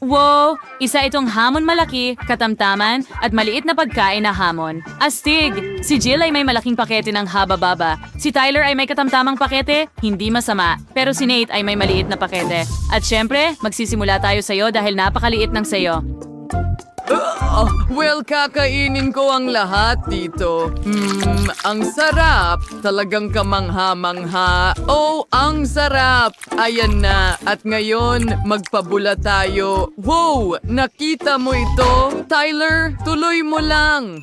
Wow! Isa itong hamon malaki, katamtaman, at maliit na pagkain na hamon. Astig! Si Jill ay may malaking pakete ng haba-baba. Si Tyler ay may katamtamang pakete, hindi masama. Pero si Nate ay may maliit na pakete. At syempre, magsisimula tayo sa'yo dahil napakaliit ng sayo. Well, kakainin ko ang lahat dito. Ang sarap. Talagang kamangha-mangha. Oh, ang sarap. Ayan na. At ngayon, magpabula tayo. Wow! Nakita mo ito? Tyler, tuloy mo lang.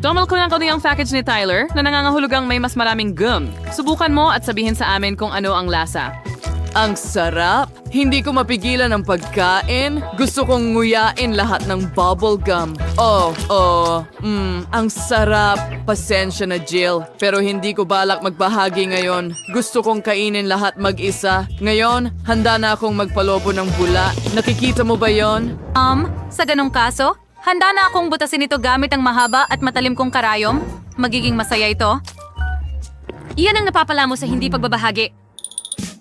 Tomal ko ng kaunti ang package ni Tyler na nangangahulugang may mas maraming gum. Subukan mo at sabihin sa amin kung ano ang lasa. Ang sarap. Hindi ko mapigilan ang pagkain. Gusto kong nguyain lahat ng bubble gum. Ang sarap. Pasensya na, Jill. Pero hindi ko balak magbahagi ngayon. Gusto kong kainin lahat mag-isa. Ngayon, handa na akong magpalobo ng bula. Nakikita mo ba yon? Sa ganong kaso, handa na akong butasin ito gamit ang mahaba at matalim kong karayom. Magiging masaya ito. Iyan ang napapala mo sa hindi pagbabahagi.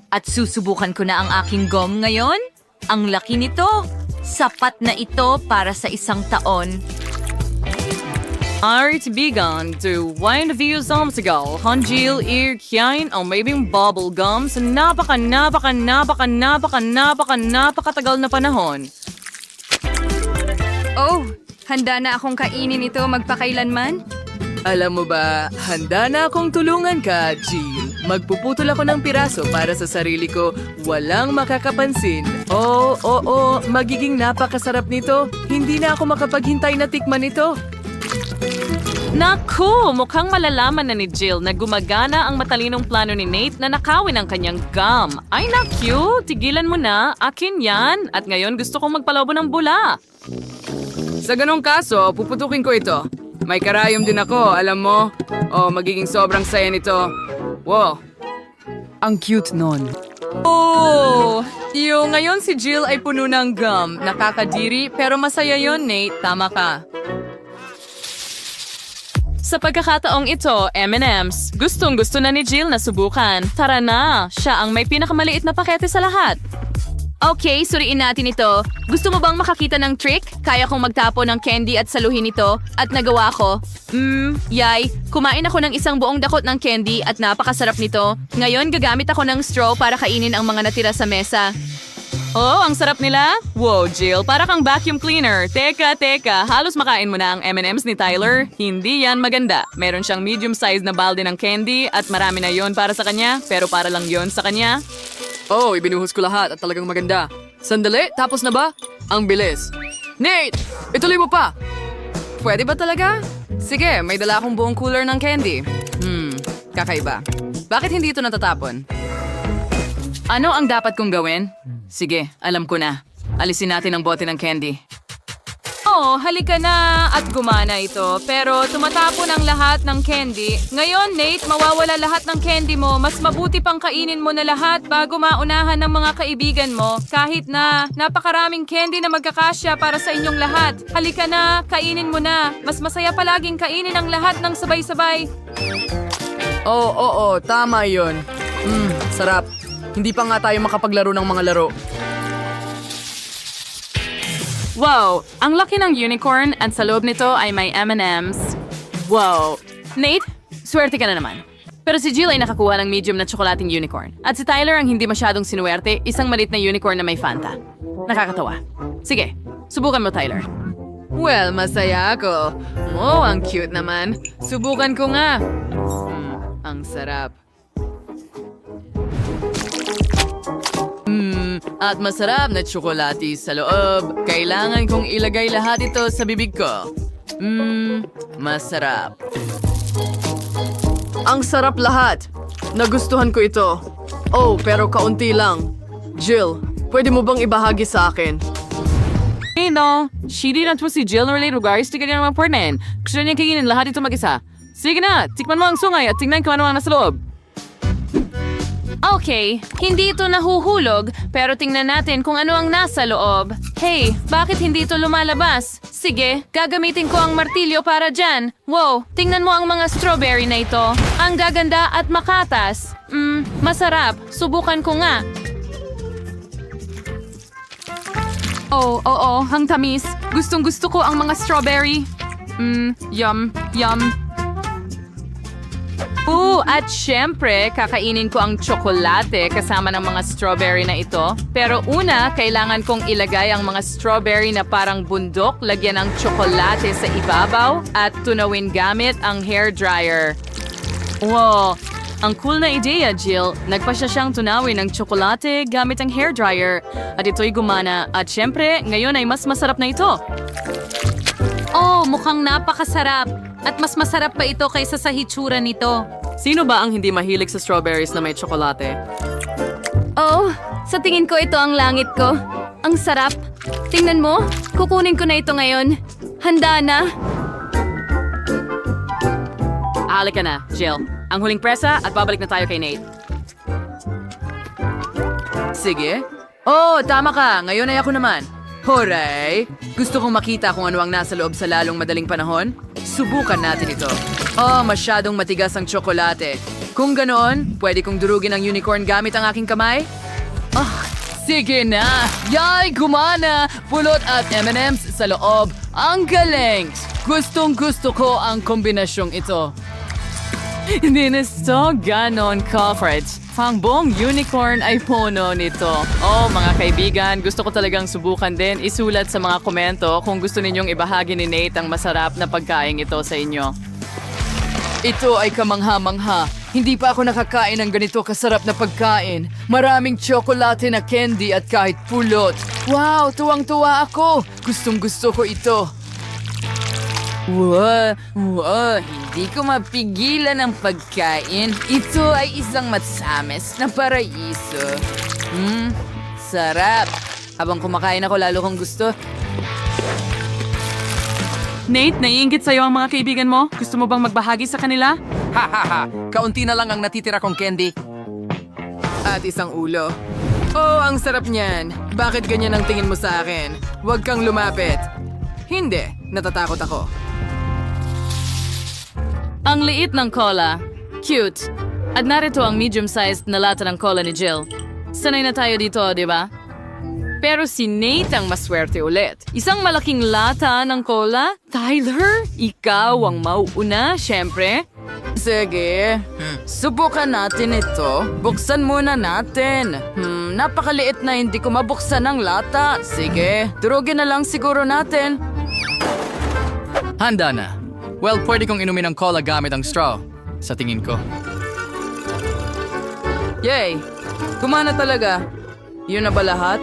At susubukan ko na ang aking gum ngayon. Ang laki nito. Sapat na ito para sa isang taon. Artibigan to Wine View Samsigal, Hanjil Ir Kyain ang mayroong bubble gum sa napakatagal na panahon. Oh, handa na akong kainin ito magpakailanman. Alam mo ba, handa na akong tulungan ka, Jill. Magpuputol ako ng piraso para sa sarili ko. Walang makakapansin. Oo, magiging napakasarap nito. Hindi na ako makapaghintay na tikman ito. Naku! Mukhang malalaman na ni Jill na gumagana ang matalinong plano ni Nate na nakawin ang kanyang gum. Ay naku! Tigilan mo na. Akin yan. At ngayon gusto kong magpalobo ng bula. Sa ganong kaso, puputukin ko ito. May karayom din ako, alam mo. Magiging sobrang saya nito. Wow! Ang cute nun. Ngayon si Jill ay puno ng gum. Nakakadiri, pero masaya yon, Nate. Tama ka. Sa pagkakataong ito, M&M's. Gustong-gusto na ni Jill na subukan. Tara na! Siya ang may pinakamaliit na pakete sa lahat. Okay, suriin natin ito. Gusto mo bang makakita ng trick? Kaya kong magtapo ng candy at saluhin ito. At nagawa ko. Yay. Kumain ako ng isang buong dakot ng candy at napakasarap nito. Ngayon, gagamit ako ng straw para kainin ang mga natira sa mesa. Oh, ang sarap nila? Wow, Jill, para kang vacuum cleaner. Teka. Halos makain mo na ang M&M's ni Tyler. Hindi yan maganda. Meron siyang medium size na balde ng candy at marami na yon para sa kanya, pero para lang yon sa kanya. Ibinuhos ko lahat at talagang maganda. Sandali, tapos na ba? Ang bilis. Nate! Ituloy mo pa! Pwede ba talaga? Sige, may dala akong buong cooler ng candy. Kakaiba. Bakit hindi ito natatapon? Ano ang dapat kong gawin? Sige, alam ko na. Alisin natin ang bote ng candy. Halika na at gumana ito. Pero tumatapon ang lahat ng candy. Ngayon, Nate, mawawala lahat ng candy mo. Mas mabuti pang kainin mo na lahat bago maunahan ng mga kaibigan mo. Kahit na napakaraming candy na magkakasya para sa inyong lahat. Halika na, kainin mo na. Mas masaya palaging kainin ang lahat ng sabay-sabay. Tama yun. Sarap. Hindi pa nga tayo makapaglaro ng mga laro. Wow! Ang laki ng unicorn at sa loob nito ay may M&M's. Wow! Nate, swerte ka na naman. Pero si Jill ay nakakuha ng medium na tsokolating unicorn. At si Tyler ang hindi masyadong sinuwerte, isang malit na unicorn na may Fanta. Nakakatawa. Sige, subukan mo, Tyler. Well, masaya ako. Ang cute naman. Subukan ko nga. Ang sarap. At masarap na tsokolate sa loob. Kailangan kong ilagay lahat ito sa bibig ko. Masarap. Ang sarap lahat. Nagustuhan ko ito. Pero kaunti lang. Jill, pwede mo bang ibahagi sa akin? No, shidi na to si Jill na related guys. Tignan niya naman pornen. Gusto niya kainin lahat ito mag-isa. Sige na, tikman mo ang sungay at tingnan kung ano ang nasa loob. Okay, hindi ito nahuhulog, pero tingnan natin kung ano ang nasa loob. Hey, bakit hindi ito lumalabas? Sige, gagamitin ko ang martilyo para dyan. Wow, tingnan mo ang mga strawberry na ito. Ang gaganda at makatas. Masarap. Subukan ko nga. Oh, oo, ang tamis. Gustong gusto ko ang mga strawberry. Yum, yum. At syempre, kakainin ko ang tsokolate kasama ng mga strawberry na ito. Pero una, kailangan kong ilagay ang mga strawberry na parang bundok, lagyan ng tsokolate sa ibabaw at tunawin gamit ang hair dryer. Wow, ang cool na ideya, Jill. Nagpasya siyang tunawin ng tsokolate gamit ang hair dryer. At ito'y gumana. At syempre, ngayon ay mas masarap na ito. Oh, mukhang napakasarap. At mas masarap pa ito kaysa sa hitsura nito. Sino ba ang hindi mahilig sa strawberries na may tsokolate? Oh, sa tingin ko ito ang langit ko. Ang sarap. Tingnan mo, kukunin ko na ito ngayon. Handa na. Halika na, Jill. Ang huling presa at babalik na tayo kay Nate. Sige. Oh, tama ka. Ngayon ay ako naman. Hooray! Gusto kong makita kung ano ang nasa loob sa lalong madaling panahon. Subukan natin ito. Oh, masyadong matigas ang tsokolate. Kung ganoon, pwede kong durugin ang unicorn gamit ang aking kamay? Sige na! Yay! Gumana! Pulot at M&M's sa loob. Ang galing! Gustong gusto ko ang kombinasyong ito. Hindi na so ganon, Culprits. Ang buong unicorn ay puno nito. Oh, mga kaibigan, gusto ko talagang subukan din. Isulat sa mga komento kung gusto ninyong ibahagi ni Nate ang masarap na pagkain ito sa inyo. Ito ay kamangha-mangha. Hindi pa ako nakakain ng ganito kasarap na pagkain. Maraming tsokolate na candy at kahit pulot. Wow, tuwang-tuwa ako. Gustong-gusto ko ito. Wow, hindi ko mapigilan ang pagkain. Ito ay isang matsames na paraiso. Sarap. Habang kumakain ako, lalo kong gusto. Nate, naiinggit sa'yo ang mga kaibigan mo? Gusto mo bang magbahagi sa kanila? Kaunti na lang ang natitira kong candy. At isang ulo. Oh, ang sarap niyan. Bakit ganyan ang tingin mo sa akin? Huwag kang lumapit. Hindi, natatakot ako. Ang liit ng cola. Cute. At narito ang medium-sized na lata ng cola ni Jill. Sanay na tayo dito, di ba? Pero si Nate ang maswerte ulit. Isang malaking lata ng cola? Tyler, ikaw ang mauuna, syempre. Sige, subukan natin ito. Buksan muna natin. Napakaliit na hindi ko mabuksan ang lata. Sige, durugin na lang siguro natin. Handa na. Well, pwede kong inumin ang cola gamit ang straw. Sa tingin ko. Yay! Gumana talaga. Yun na ba lahat?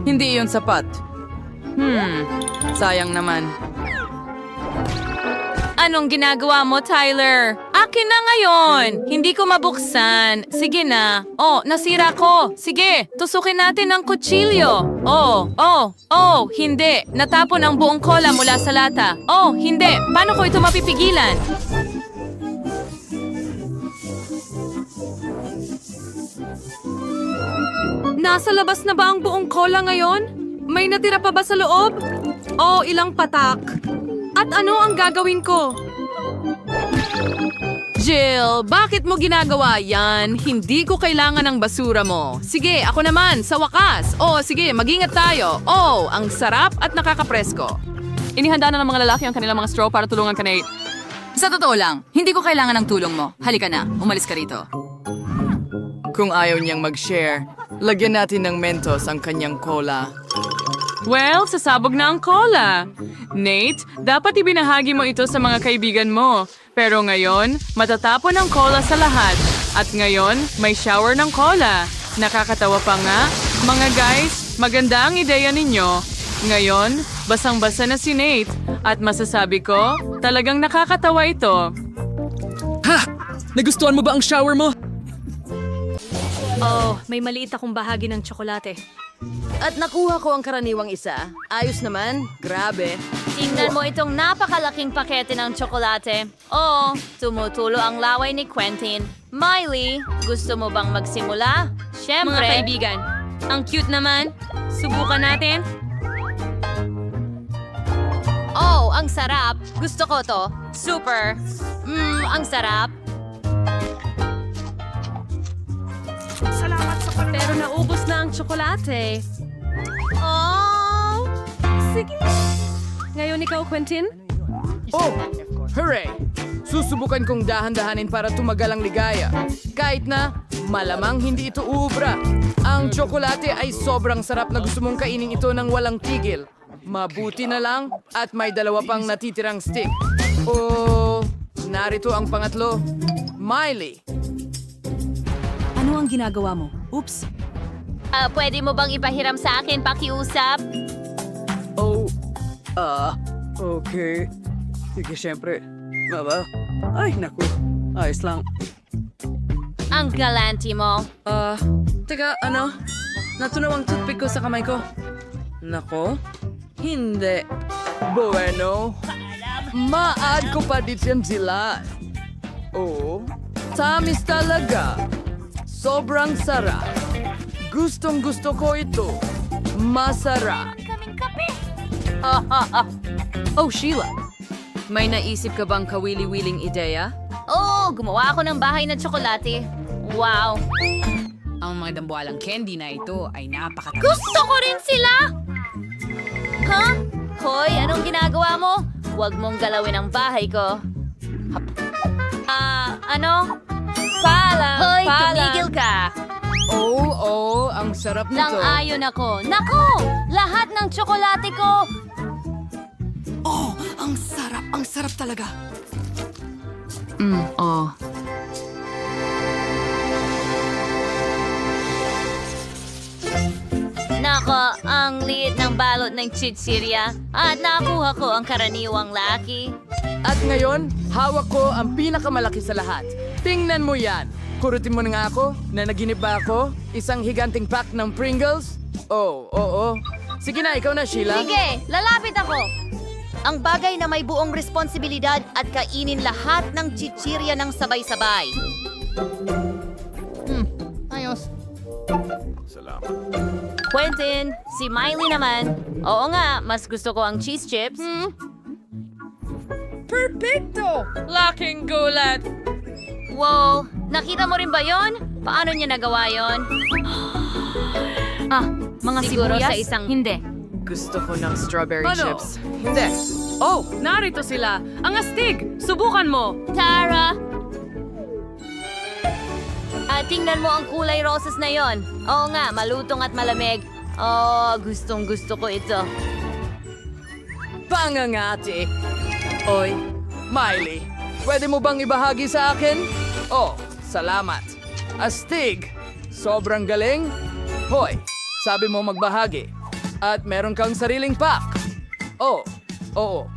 Hindi yun sapat. Sayang naman. Anong ginagawa mo, Tyler? Akin na ngayon! Hindi ko mabuksan. Sige na. Oh, nasira ko. Sige, tusukin natin ang kutsilyo. Hindi. Natapon ang buong cola mula sa lata. Oh, hindi. Paano ko ito mapipigilan? Nasa labas na ba ang buong cola ngayon? May natira pa ba sa loob? Oh, ilang patak. At ano ang gagawin ko? Jill, bakit mo ginagawa yan? Hindi ko kailangan ng basura mo. Sige, ako naman, sa wakas. Oh, sige, mag-ingat tayo. Oh, ang sarap at nakakapresko. Inihanda na ng mga lalaki ang kanilang mga straw para tulungan ka, Nate. Sa totoo lang, hindi ko kailangan ng tulong mo. Halika na, umalis ka rito. Kung ayaw niyang mag-share, lagyan natin ng Mentos ang kanyang cola. Well, sasabog na ang cola. Nate, dapat ibinahagi mo ito sa mga kaibigan mo. Pero ngayon, matatapon ang cola sa lahat. At ngayon, may shower ng cola. Nakakatawa pa nga. Mga guys, maganda ang ideya ninyo. Ngayon, basang-basa na si Nate. At masasabi ko, talagang nakakatawa ito. Nagustuhan mo ba ang shower mo? Oh, may maliit akong bahagi ng tsokolate. At nakuha ko ang karaniwang isa. Ayos naman. Grabe. Tingnan mo itong napakalaking pakete ng tsokolate. Oo, tumutulo ang laway ni Quentin. Miley, gusto mo bang magsimula? Siyempre. Mga kaibigan, ang cute naman. Subukan natin. Oh, ang sarap. Gusto ko to. Super. Ang sarap. Pero naubos na ang tsokolate. Oh, Sige. Ngayon ikaw, Quentin? Oh, hooray! Susubukan kong dahan-dahanin para tumagal ang ligaya. Kahit na malamang hindi ito uubra. Ang tsokolate ay sobrang sarap na gusto mong kainin ito ng walang tigil. Mabuti na lang at may dalawa pang natitirang stick. Oh, narito ang pangatlo. Miley. Ano ang ginagawa mo? Oops. Pwede mo bang ipahiram sa akin pakiusap? Oh, okay. Sige, syempre. Baba? Ay, naku. Ayos lang. Ang galanti mo. Teka, ano? Natunaw ang toothpick ko sa kamay ko. Nako? Hindi. Bueno. Maad ko pa din sila. Oh, tamis talaga. Sobrang sarap. Gustong gusto ko ito. Masarap. Oh, Sheila. May naisip ka bang kawili-wiling ideya? Oo, gumawa ako ng bahay na tsokolate. Wow. Ang mga dambuhalang candy na ito ay napakatamis. Gusto ko rin sila! Ha? Hoy, anong ginagawa mo? Huwag mong galawin ang bahay ko. Ano? Hoy, tumigil ka! Oh, ang sarap nito. Nang-ayon ako. Nako! Lahat ng tsokolate ko! Oh, ang sarap. Ang sarap talaga. Nako, ang liit ng balot ng chichirya. At nakuha ko ang karaniwang laki. At ngayon, hawak ko ang pinakamalaki sa lahat. Tingnan mo yan. Kurutin mo na nga ako na naginip ba ako? Isang higanting pack ng Pringles? Oh, oo. Sige na, ikaw na, Sheila. Sige, lalapit ako. Ang bagay na may buong responsibilidad at kainin lahat ng chichirya ng sabay-sabay. Quentin, si Miley naman. Oo nga, mas gusto ko ang cheese chips. Laking gulat! Wow, nakita mo rin ba yon? Paano niya nagawa yon? Mga Siguro sibuyas? sa isang... Hindi. Gusto ko ng strawberry Ano? chips. Hindi. Oh, Narito sila! Ang astig! Subukan mo! Tara! Tingnan mo ang kulay roses na yon. Oo nga, malutong at malamig. Oh, gustong gusto ko ito. pangangati. Oy, Miley, pwede mo bang ibahagi sa akin? Oh, salamat. Astig, sobrang galing. Hoy, sabi mo magbahagi. At meron kang sariling pack. Oh, oo,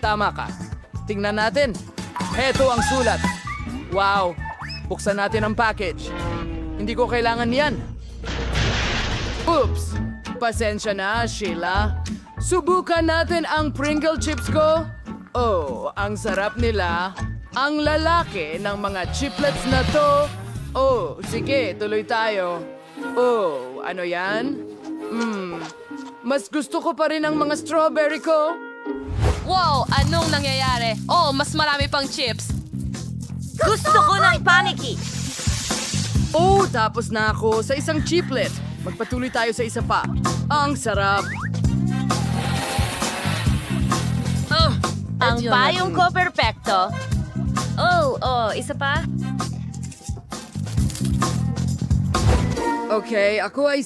tama ka. Tingnan natin. Heto ang sulat. Wow, buksan natin ang package. Hindi ko kailangan yan. Oops, pasensya na, Sheila. Subukan natin ang Pringle chips ko. Oh, ang sarap nila. Ang lalaki ng mga chiplets na to. Oh, sige, tuloy tayo. Oh, ano yan? Mas gusto ko pa rin ang mga strawberry ko. Wow! Anong nangyayari? Oh, mas marami pang chips. Gusto ko ng paniki! Oh, tapos na ako sa isang chiplet. Magpatuloy tayo sa isa pa. Ang sarap. Ang payong ko perpekto. Oh, isa pa? Okay, ako ay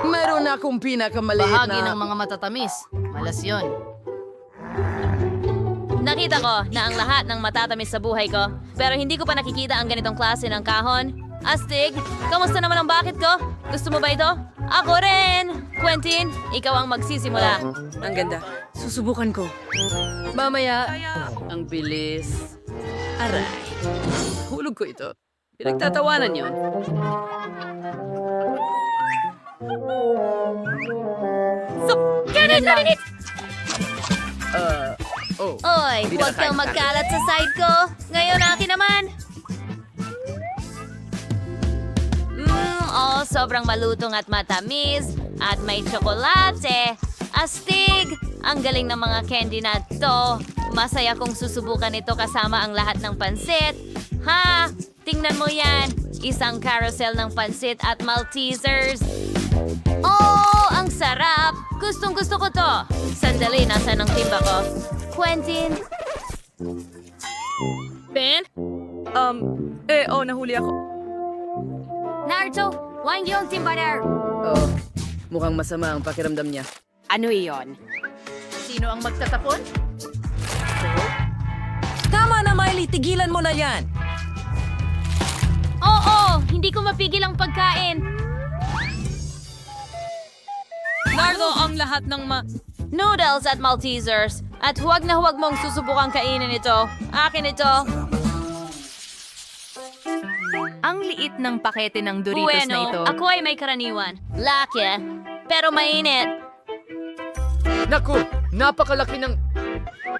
Meron akong pinakamaliit Bahagi na... ng mga matatamis. Malas yon. Nakita ko na ang lahat ng matatamis sa buhay ko, pero hindi ko pa nakikita ang ganitong klase ng kahon. Astig, kamusta naman ang bakit ko? Gusto mo ba ito? Ako rin! Quentin, ikaw ang magsisimula. Ang ganda. Susubukan ko. Mamaya, ang bilis. Aray. Hulog ko ito. Pinagtatawanan yon. Ganun lang! Oy, Hindi huwag kang nakakain. magkalat sa side ko. Ngayon akin naman. Sobrang malutong at matamis. At may tsokolate. Astig! Ang galing ng mga candy na to. Masaya kong susubukan ito kasama ang lahat ng pansit. Ha! Tingnan mo yan. isang carousel ng pansit at Maltesers. Oh, ang sarap! Gustong-gusto ko to. Sandali, nasaan ang timba ko? Quentin? Ben? Nahuli ako. Naruto, wine yung timba there. Oh, mukhang masama ang pakiramdam niya. Ano iyon? Sino ang magtatapon? Tama na, Miley! Tigilan mo na yan! Oo, hindi ko mapigil ang pagkain. Nardo ang lahat ng Noodles at Maltesers. At huwag na huwag mong susubukang kainin ito. Akin ito. Ang liit ng pakete ng Doritos na ito. Ako ay may karaniwan. Laki, pero mainit. Naku, napakalaki ng...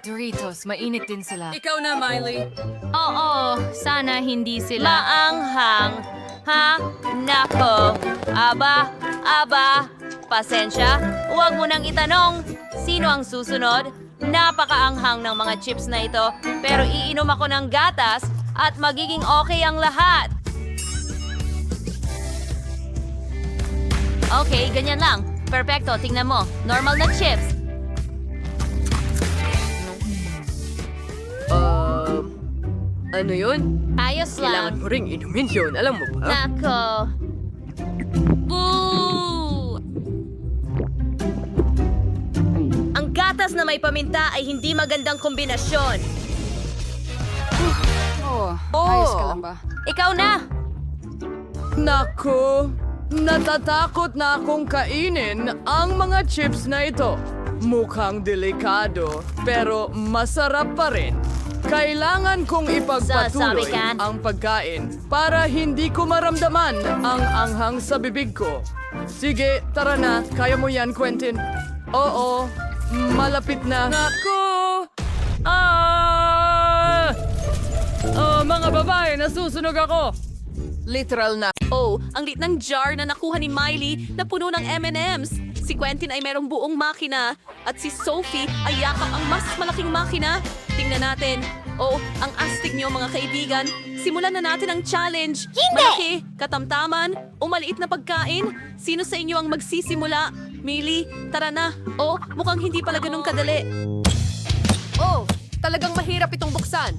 Doritos, mainit din sila. Ikaw na, Miley. Oo, sana hindi sila. Maanghang. Ha? Nako. Aba. Pasensya. Huwag mo nang itanong. Sino ang susunod? Napakaanghang ng mga chips na ito. Pero iinom ako ng gatas at magiging okay ang lahat. Okay, ganyan lang. Perfecto, tingnan mo. Normal na chips. Ano yun? Ayos lang. Mo ring inumin yun, alam mo ba? Nako. Boo! Ang gatas na may paminta ay hindi magandang kombinasyon. Ayos ka lang ba? Ikaw na! Naku, natatakot na akong kainin ang mga chips na ito. Mukhang delikado, pero masarap pa rin. Kailangan kong ipagpatuloy Sasabi ka. ang pagkain para hindi ko maramdaman ang anghang sa bibig ko. Sige, tara na. Kaya mo yan, Quentin. Oo, malapit na. Naku! Mga babae, nasusunog ako. Literal na. Oh, ang lit ng jar na nakuha ni Miley na puno ng M&M's. Si Quentin ay merong buong makina at si Sophie ay yakap ang mas malaking makina. Tingnan natin. Oh, ang astig niyo mga kaibigan. Simulan na natin ang challenge. Hindi! Malaki, katamtaman, o maliit na pagkain. Sino sa inyo ang magsisimula? Miley, tara na. Oh, mukhang hindi pala ganun kadali. Oh, talagang mahirap itong buksan.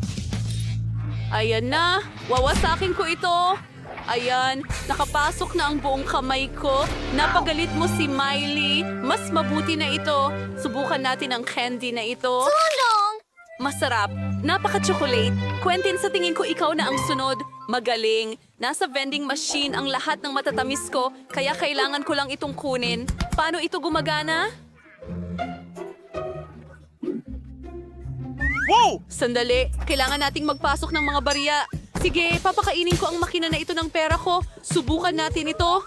Ayan na, wawasakin ko ito. Ayan, nakapasok na ang buong kamay ko. Napagalit mo si Miley. Mas mabuti na ito. Subukan natin ang candy na ito. Tulong! Masarap. Napaka-chocolate. Quentin, sa tingin ko ikaw na ang sunod. Magaling. Nasa vending machine ang lahat ng matatamis ko, kaya kailangan ko lang itong kunin. Paano ito gumagana? Wow! Sandali, kailangan nating magpasok ng mga barya. Sige, papakainin ko ang makina na ito ng pera ko. Subukan natin ito.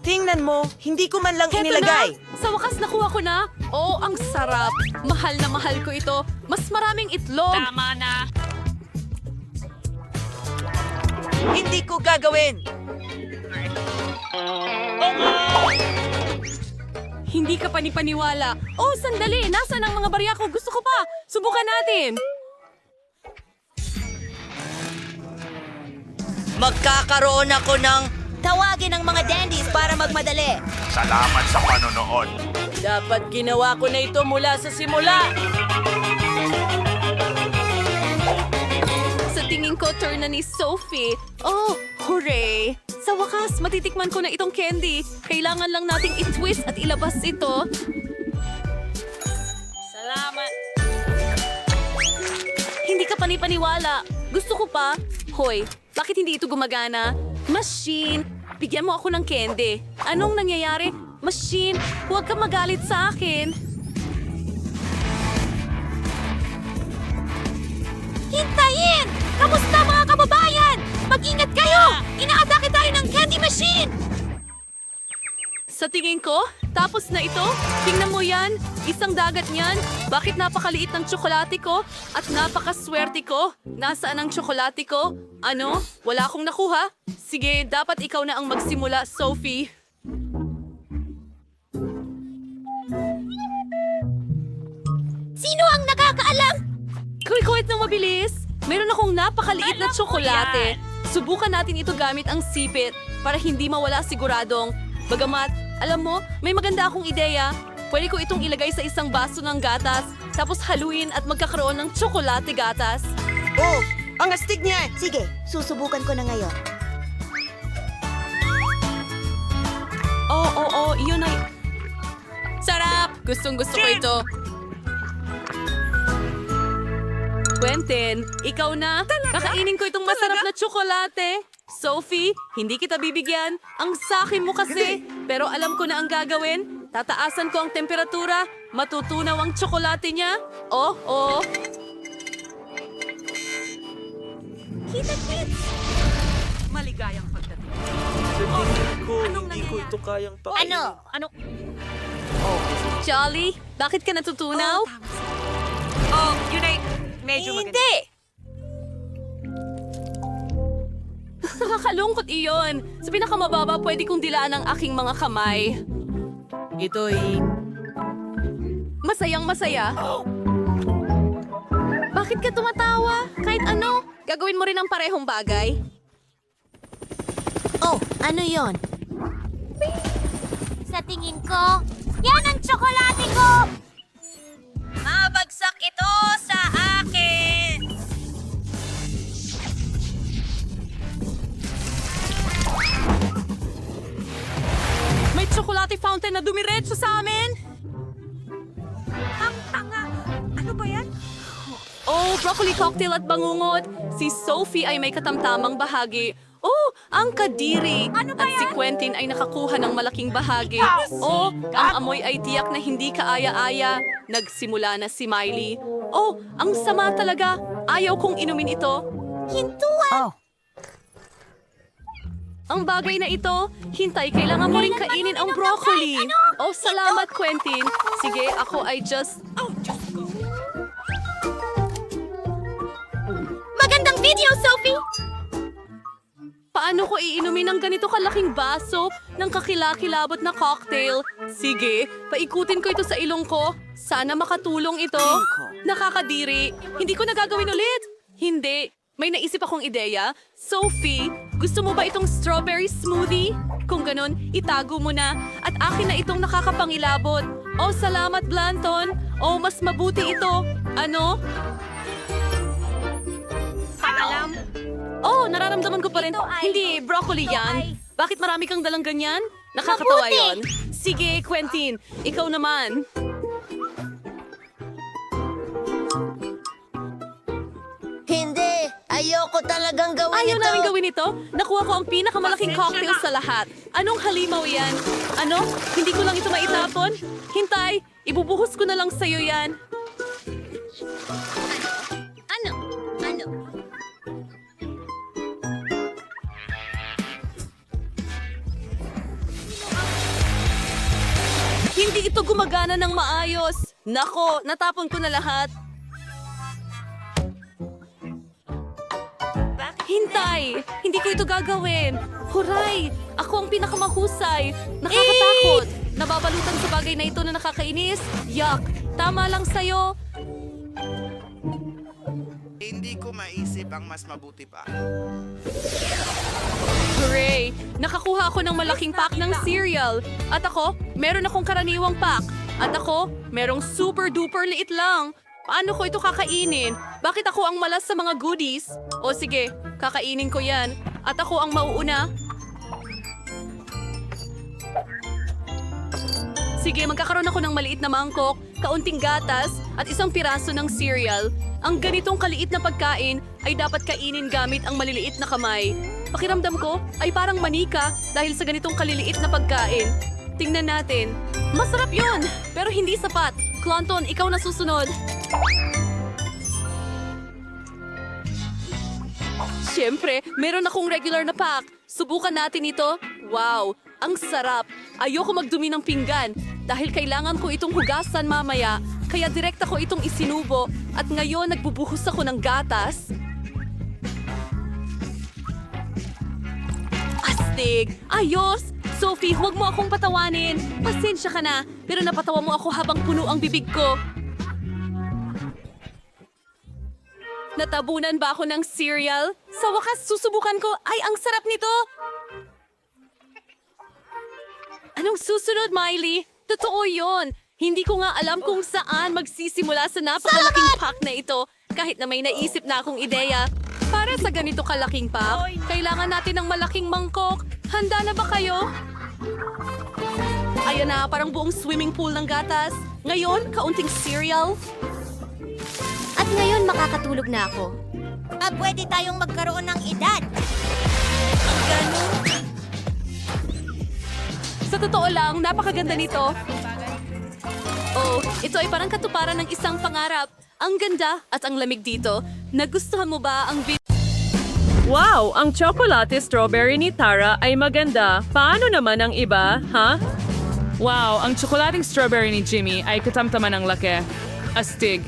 Tingnan mo, hindi ko man lang Heto inilagay. na! Sa wakas nakuha ko na. Oh, ang sarap. Mahal na mahal ko ito. Mas maraming itlog. Tama na. Hindi ko gagawin. Hindi ka panipaniwala. Oh, sandali. Nasaan ang mga barya ko? Gusto ko pa. Subukan natin. Magkakaroon ako ng... Tawagin ang mga dandies para magmadali. Salamat sa panonood. Dapat ginawa ko na ito mula sa simula. Sa tingin ko, turn na ni Sophie. Oh, hooray! Sa wakas, matitikman ko na itong candy. Kailangan lang nating i-twist at ilabas ito. Salamat. Hindi ka panipaniwala. Gusto ko pa. Hoy, bakit hindi ito gumagana? Machine, bigyan mo ako ng candy. Anong nangyayari? Machine, huwag ka magalit sa akin. Hintayin! Kamusta mga kababayan? Mag-ingat kayo! Inaatake tayo ng candy machine! Sa tingin ko, tapos na ito. Tingnan mo yan. Isang dagat niyan. Bakit napakaliit ng tsokolate ko? At napakaswerte ko. Nasaan ang tsokolate ko? Ano? Wala akong nakuha? Sige, dapat ikaw na ang magsimula, Sophie. Sino ang nakakaalam? Kuwit ng mabilis. Meron akong napakaliit na tsokolate. Subukan natin ito gamit ang sipit para hindi mawala siguradong. Bagamat, alam mo, may maganda akong ideya. Pwede ko itong ilagay sa isang baso ng gatas, tapos haluin at magkakaroon ng tsokolate gatas. Oh, ang astig niya! Sige, susubukan ko na ngayon. Oo, yun ay... Sarap! Gustong-gusto ko ito. Quentin, ikaw na. Kakainin ko itong masarap na tsokolate. Sophie, hindi kita bibigyan. Ang sakin mo kasi. Pero alam ko na ang gagawin. Tataasan ko ang temperatura. Matutunaw ang tsokolate niya. Oh. Kita-kits! Maligayang pagdating. Hindi ko ito kayang Ano? Jolly, bakit ka natutunaw? Hindi! Nakakalungkot iyon. Sa pinakamababa, pwede kong dilaan ang aking mga kamay. Ito'y... Masayang masaya. Bakit ka tumatawa? Kahit ano, gagawin mo rin ang parehong bagay. Oh, ano yon? Sa tingin ko, yan ang tsokolate ko! Mabagsak ito sa akin! May tsokolate fountain na dumiretso sa amin. Ang tanga! Ano ba yan? Oh, broccoli cocktail at bangungot. Si Sophie ay may katamtamang bahagi. Oh, ang kadiri. Ano ba At si yan? Quentin ay nakakuha ng malaking bahagi. Oh, ang amoy ay tiyak na hindi kaaya-aya. Nagsimula na si Miley. Oh, ang sama talaga. Ayaw kong inumin ito. Hintuan! Ang bagay na ito, hintay, kailangan mo rin kainin ang broccoli. Oh, salamat, Quentin. Sige, ako ay just... Magandang video, Sophie! Paano ko iinumin ng ganito kalaking baso ng kakilakilabot na cocktail? Sige, paikutin ko ito sa ilong ko. Sana makatulong ito. Nakakadiri. Hindi ko nagagawin ulit. Hindi. May naisip akong ideya. Sophie, gusto mo ba itong strawberry smoothie? Kung ganun, itago mo na. At akin na itong nakakapangilabot. Oh, salamat, Blanton. Oh, mas mabuti ito. Ano? Alam, Oh, nararamdaman ko pa rin. Ito ay- Hindi, broccoli ito yan. ay- Bakit marami kang dalang ganyan? Nakakatawa Mabuti! yon. Sige, Quentin, ikaw naman. hindi! Ayoko talagang gawin Ayaw ito! namin gawin ito. Nakuha ko ang pinakamalaking cocktail sa lahat. Anong halimaw yan? Ano? Hindi ko lang ito maitapon? Hintay, ibubuhos ko na lang sa'yo yan. Ano? Hindi ito gumagana ng maayos. Nako, natapon ko na lahat. Hintay! Hindi ko ito gagawin. Huray! Ako ang pinakamahusay. Nakakatakot. Nababalutan sa bagay na ito na nakakainis. Yuck! Tama lang sa'yo. Hindi ko maisip ang mas mabuti pa. Hooray! Nakakuha ako ng malaking pack ng cereal. At ako, meron akong karaniwang pack. At ako, merong super duper liit lang. Paano ko ito kakainin? Bakit ako ang malas sa mga goodies? O sige, kakainin ko yan. At ako ang mauuna. Sige, magkakaroon ako ng maliit na mangkok, kaunting gatas, at isang piraso ng cereal. Ang ganitong kaliit na pagkain ay dapat kainin gamit ang maliliit na kamay. Pakiramdam ko ay parang manika dahil sa ganitong kaliliit na pagkain. Tingnan natin. Masarap yun, pero hindi sapat. Clonton, ikaw na susunod. Siyempre, meron akong regular na pack. Subukan natin ito. Wow, ang sarap. Ayoko magdumi ng pinggan dahil kailangan ko itong hugasan mamaya. Kaya direkta ko itong isinubo at ngayon nagbubuhos ako ng gatas. Astig! Ayos! Sophie, huwag mo akong patawanin. Pasensya ka na, pero napatawa mo ako habang puno ang bibig ko. Natabunan ba ako ng cereal? Sa wakas, susubukan ko. Ay, ang sarap nito! Anong susunod, Miley? Totoo yon. Hindi ko nga alam kung saan magsisimula sa napakalaking pack na ito. Kahit na may naisip na akong ideya. Para sa ganito kalaking pack, kailangan natin ng malaking mangkok. Handa na ba kayo? Ayan na, parang buong swimming pool ng gatas. Ngayon, kaunting cereal. At ngayon makakatulog na ako. Pwede tayong magkaroon ng edad. Sa totoo lang, napakaganda nito. Oh, ito ay parang katuparan ng isang pangarap. Ang ganda at ang lamig dito. Nagustuhan mo ba ang Wow! Ang chocolate strawberry ni Tara ay maganda. Paano naman ang iba, ha? Wow! Ang tsokolating strawberry ni Jimmy ay katamtaman ng laki. Astig.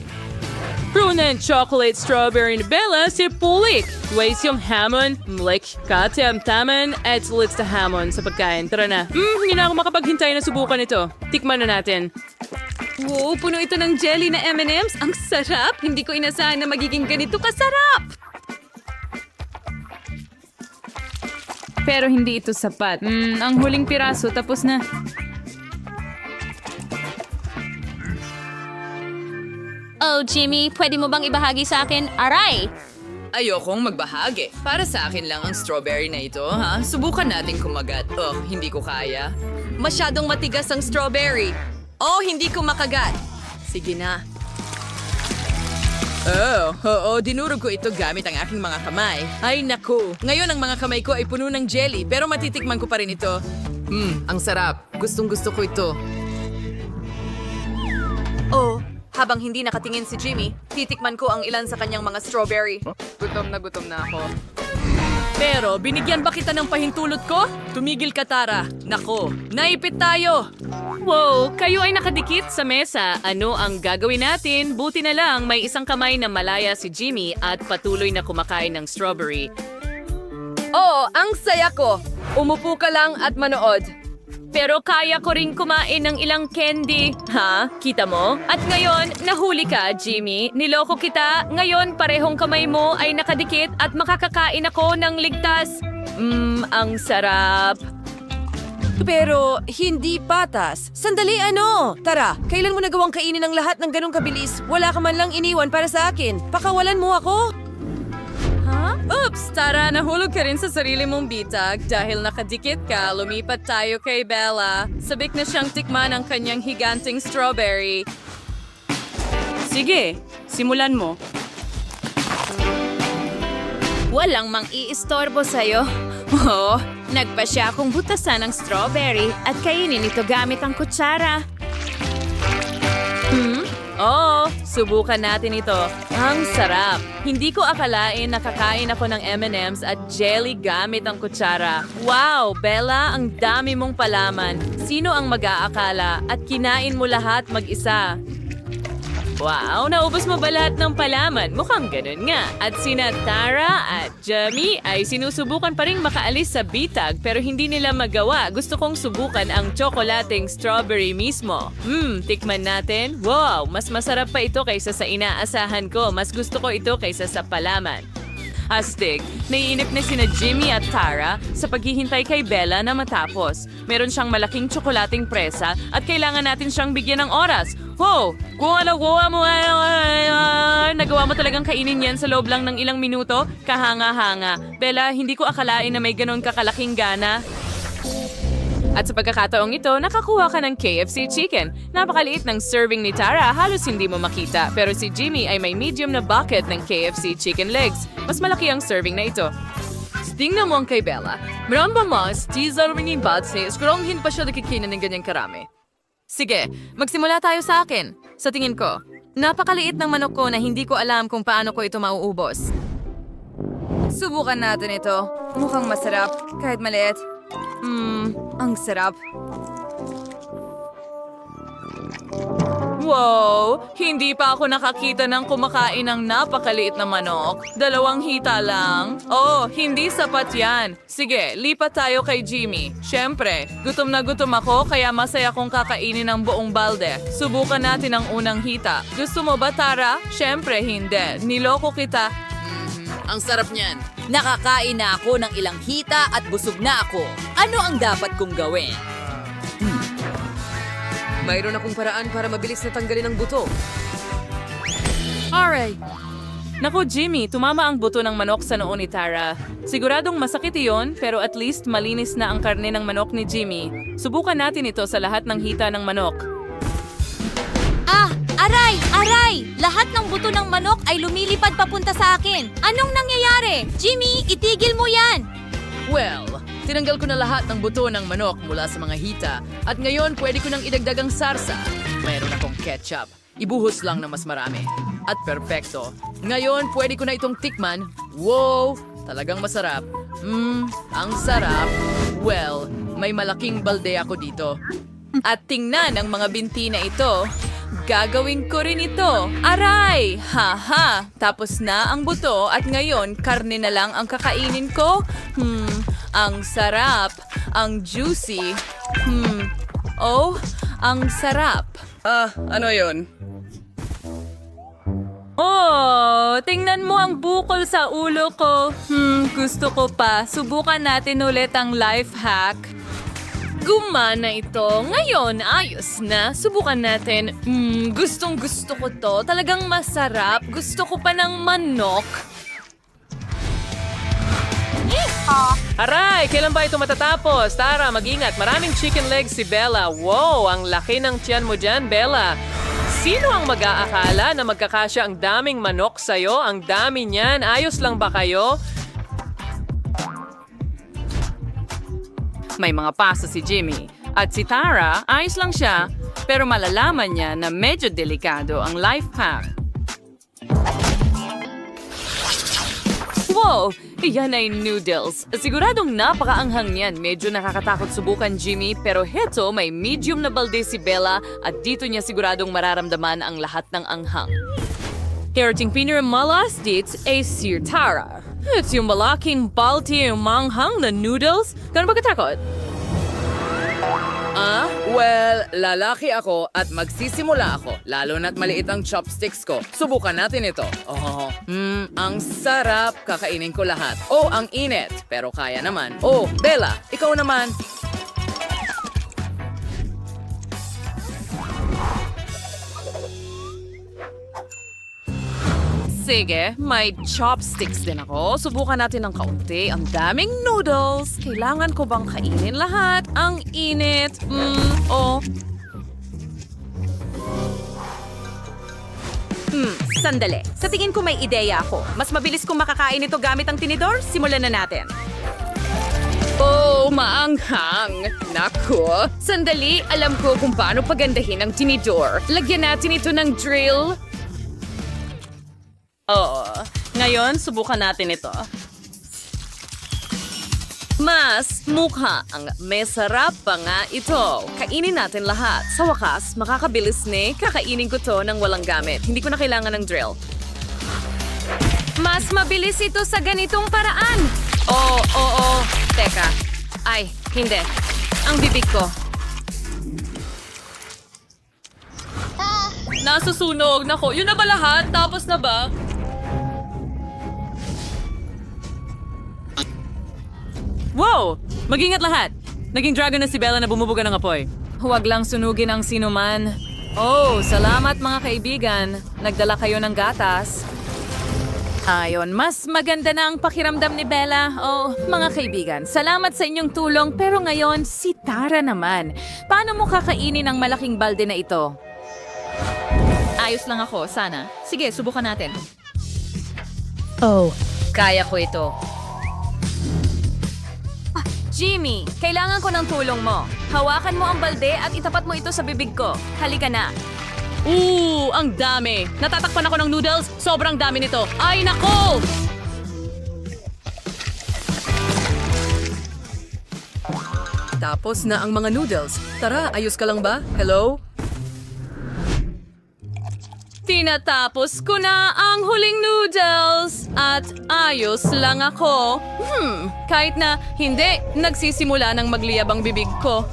Prunen chocolate strawberry ni Bella si Pulik. Ways yung hamon, mlik, katamtaman, at lits na hamon sa pagkain. Tara na. Hindi na ako makapaghintay na subukan ito. Tikman na natin. Wow, puno ito ng jelly na M&M's. Ang sarap! Hindi ko inasahan na magiging ganito kasarap! Pero hindi ito sapat. Ang huling piraso tapos na. Oh, Jimmy, pwede mo bang ibahagi sa akin? Aray! Ayokong magbahagi. Para sa akin lang ang strawberry na ito, ha? Subukan natin kumagat. Oh, hindi ko kaya. Masyadong matigas ang strawberry. Oh, hindi ko makagat. Sige na. Oo, dinurog ko ito gamit ang aking mga kamay. Ay, naku. Ngayon ang mga kamay ko ay puno ng jelly, pero matitikman ko pa rin ito. Ang sarap. Gustong-gusto ko ito. Oh, habang hindi nakatingin si Jimmy, titikman ko ang ilan sa kanyang mga strawberry. Gutom na ako. Pero, binigyan ba kita ng pahintulot ko? Tumigil ka, Tara. Nako, naipit tayo. Wow! Kayo ay nakadikit sa mesa. Ano ang gagawin natin? Buti na lang may isang kamay na malaya si Jimmy at patuloy na kumakain ng strawberry. Oh, ang saya ko. Umupo ka lang at manood. Pero kaya ko rin kumain ng ilang candy. Ha? Kita mo? At ngayon, nahuli ka, Jimmy. Niloko kita. Ngayon, parehong kamay mo ay nakadikit at makakakain ako ng ligtas. Ang sarap. Pero, hindi patas. Sandali, ano? Tara, kailan mo nagawang kainin ang lahat ng ganong kabilis? Wala ka man lang iniwan para sa akin. Pakawalan mo ako. Ha? Oops, Tara, nahulog ka rin sa sarili mong bitag. Dahil nakadikit ka, lumipat tayo kay Bella. Sabik na siyang tikman ang kanyang higanting strawberry. Sige, simulan mo. Walang mang-iistorbo sa'yo. Oh, nagpa siya akong butasan ng strawberry at kainin ito gamit ang kutsara. Oo, subukan natin ito. Ang sarap. Hindi ko akalain nakakain ako ng M&M's at jelly gamit ang kutsara. Wow, Bella, ang dami mong palaman. Sino ang mag-aakala at kinain mo lahat mag-isa? Wow, naubos mo ba lahat ng palaman? Mukhang ganun nga. At sina Tara at Jamie ay sinusubukan pa rin makaalis sa bitag pero hindi nila magawa. Gusto kong subukan ang tsokolating strawberry mismo. Tikman natin. Wow, mas masarap pa ito kaysa sa inaasahan ko. Mas gusto ko ito kaysa sa palaman. Astig, naiinip na sina Jimmy at Tara sa paghihintay kay Bella na matapos. Meron siyang malaking tsokolating presa at kailangan natin siyang bigyan ng oras. Wow! Kung gawa mo, nagawa mo talagang kainin yan sa loob lang ng ilang minuto? Kahanga-hanga. Bella, hindi ko akalain na may ganon kakalaking gana. At sa pagkakataong ito, nakakuha ka ng KFC chicken. Napakaliit ng serving ni Tara, halos hindi mo makita. Pero si Jimmy ay may medium na bucket ng KFC chicken legs. Mas malaki ang serving na ito. Tingnan mo ang kay Bella. Maramba mas, teaser rin yung badses, kurang hindi pa siya nakikinan ng ganyang karami. Sige, magsimula tayo sa akin. Sa tingin ko, napakaliit ng manok ko na hindi ko alam kung paano ko ito mauubos. Subukan natin ito. Mukhang masarap, kahit maliit. Ang sarap. Wow! Hindi pa ako nakakita ng kumakain ng napakaliit na manok. 2 hita lang. Oh, hindi sapat yan. Sige, lipat tayo kay Jimmy. Siyempre, gutom na gutom ako kaya masaya kong kakainin ang buong balde. Subukan natin ang unang hita. Gusto mo ba, Tara? Siyempre, hindi. Niloko kita. Ang sarap niyan. Nakakain na ako ng ilang hita at busog na ako. Ano ang dapat kong gawin? Mayroon akong paraan para mabilis na tanggalin ang buto. Alright. Naku, Jimmy, tumama ang buto ng manok sa noo ni Tara. Siguradong masakit iyon, pero at least malinis na ang karne ng manok ni Jimmy. Subukan natin ito sa lahat ng hita ng manok. Ah! Aray! Aray! Lahat ng buto ng manok ay lumilipad papunta sa akin. Anong nangyayari? Jimmy, itigil mo yan! Well, tinanggal ko na lahat ng buto ng manok mula sa mga hita at ngayon pwede ko nang idagdag ang sarsa. Mayroon akong ketchup. Ibuhos lang na mas marami. At perfecto. Ngayon pwede ko na itong tikman. Wow! Talagang masarap. Ang sarap. Well, may malaking balde ako dito. At tingnan ang mga binti na ito. Gagawin ko rin ito. Aray! Haha! Tapos na ang buto at ngayon karne na lang ang kakainin ko. Ang sarap. Ang juicy. Oh, ang sarap. Ano yon? Oh, tingnan mo ang bukol sa ulo ko. Gusto ko pa. Subukan natin ulit ang life hack. Gumana ito. Ngayon, ayos na. Subukan natin. Gustong gusto ko to. Talagang masarap. Gusto ko pa ng manok. Aray! Kailan ba ito matatapos? Tara, mag-ingat. Maraming chicken legs si Bella. Wow! Ang laki ng tiyan mo dyan, Bella. Sino ang mag-aakala na magkakasya ang daming manok sa'yo? Ang dami niyan. Ayos lang ba kayo? May mga paso si Jimmy. At si Tara, ayos lang siya. Pero malalaman niya na medyo delikado ang life hack. Wow! Iyan ay noodles. Siguradong napakaanghang yan. Medyo nakakatakot subukan, Jimmy. Pero heto, may medium na balde si Bella at dito niya siguradong mararamdaman ang lahat ng anghang. Herating piniramalas dito ay si Tara. At yung malaking balde yung manghang na noodles. Gano'n ba katakot? Well, lalaki ako at magsisimula ako. Lalo na't maliit ang chopsticks ko. Subukan natin ito. Ang sarap. Kakainin ko lahat. Oh, ang init. Pero kaya naman. Oh, Bella, ikaw naman. Sige, may chopsticks din ako. Subukan natin ng kaunti. Ang daming noodles. Kailangan ko bang kainin lahat? Ang init. Sandali. Sa tingin ko may ideya ako. Mas mabilis kong makakain ito gamit ang tinidor. Simulan na natin. Oh, maanghang. Naku. Sandali, alam ko kung paano pagandahin ang tinidor. Lagyan natin ito ng drill. Oo. Ngayon, subukan natin ito. Mas mukha ang masarap pa nga ito. Kainin natin lahat. Sa wakas, makakabilis ni kakainin ko to ng walang gamit. Hindi ko na kailangan ng drill. Mas mabilis ito sa ganitong paraan. Oo. Teka. Ay, hindi. Ang bibig ko. Nasusunog. Nako, yun na ba lahat? Tapos na ba? Wow! Mag-ingat lahat! Naging dragon na si Bella na bumubuga ng apoy. Huwag lang sunugin ang sinuman. Oh, salamat mga kaibigan. Nagdala kayo ng gatas. Ayon, mas maganda na ang pakiramdam ni Bella. Oh, mga kaibigan, salamat sa inyong tulong. Pero ngayon, si Tara naman. Paano mo kakainin ang malaking balde na ito? Ayos lang ako, sana. Sige, subukan natin. Oh, kaya ko ito. Jimmy, kailangan ko ng tulong mo. Hawakan mo ang balde at itapat mo ito sa bibig ko. Halika na. Ang dami. Natatakpan ako ng noodles. Sobrang dami nito. Ay, nako! Tapos na ang mga noodles. Tara, ayos ka lang ba? Hello? tinatapos ko na ang huling noodles at ayos lang ako. Kahit na hindi, nagsisimula ng magliyab ang bibig ko.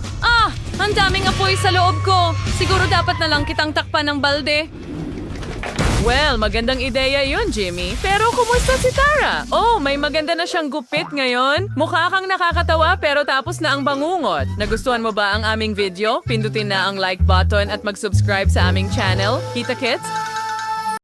Ang daming apoy sa loob ko. Siguro dapat na lang kitang takpan ng balde. Well, magandang ideya yun, Jimmy. Pero kumusta si Tara? Oh, may maganda na siyang gupit ngayon. Mukha kang nakakatawa pero tapos na ang bangungot. Nagustuhan mo ba ang aming video? Pindutin na ang like button at mag-subscribe sa aming channel. Kita Kits?